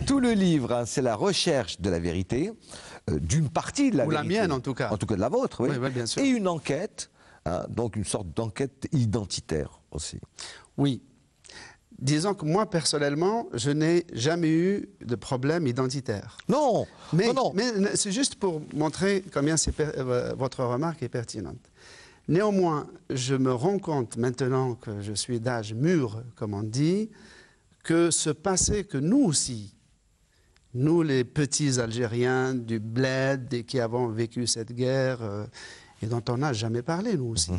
Tout le livre, hein, c'est la recherche de la vérité, d'une partie de la vérité. Ou la mienne, en tout cas. En tout cas de la vôtre, oui. Oui, oui, bien sûr. Et une enquête, hein, donc une sorte d'enquête identitaire aussi. Oui. Disons que moi, personnellement, je n'ai jamais eu de problème identitaire. Non, Mais, non, non. mais c'est juste pour montrer combien votre remarque est pertinente. Néanmoins, je me rends compte maintenant que je suis d'âge mûr, comme on dit, que ce passé que nous aussi, nous les petits Algériens du bled et qui avons vécu cette guerre et dont on n'a jamais parlé, nous aussi.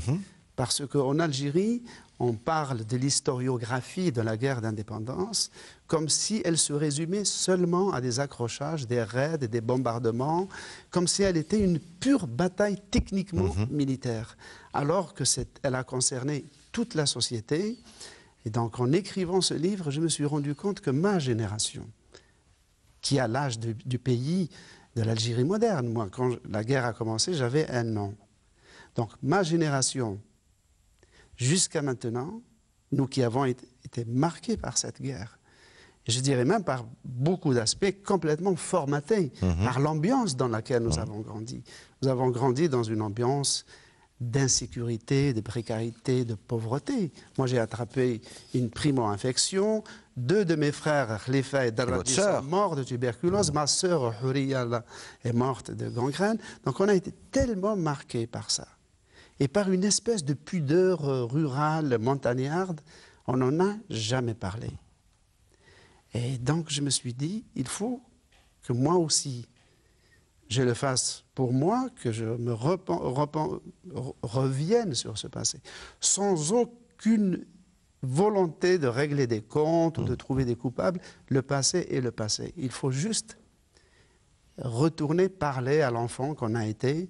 Parce qu'en Algérie, on parle de l'historiographie de la guerre d'indépendance comme si elle se résumait seulement à des accrochages, des raids et des bombardements, comme si elle était une pure bataille techniquement militaire, alors qu'elle a concerné toute la société. Et donc, en écrivant ce livre, je me suis rendu compte que ma génération, qui a l'âge du pays, de l'Algérie moderne, moi, quand la guerre a commencé, j'avais 1 an. Donc, ma génération, jusqu'à maintenant, nous qui avons été marqués par cette guerre, et je dirais même par beaucoup d'aspects complètement formatés, par l'ambiance dans laquelle nous avons grandi. Nous avons grandi dans une ambiance d'insécurité, de précarité, de pauvreté. Moi, j'ai attrapé une primo-infection. 2 de mes frères, Khalifa et Darradi, sont morts de tuberculose. Ma sœur, Houriya, est morte de gangrène. Donc, on a été tellement marqués par ça. Et par une espèce de pudeur rurale, montagnarde, on n'en a jamais parlé. Et donc, je me suis dit, il faut que moi aussi, je le fasse pour moi, que je me revienne sur ce passé, sans aucune volonté de régler des comptes ou de trouver des coupables. Le passé est le passé. Il faut juste retourner parler à l'enfant qu'on a été.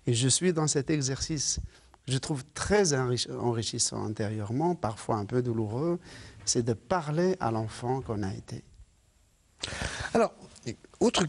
Et je suis dans cet exercice, je trouve très enrichissant intérieurement, parfois un peu douloureux, c'est de parler à l'enfant qu'on a été. Alors, autre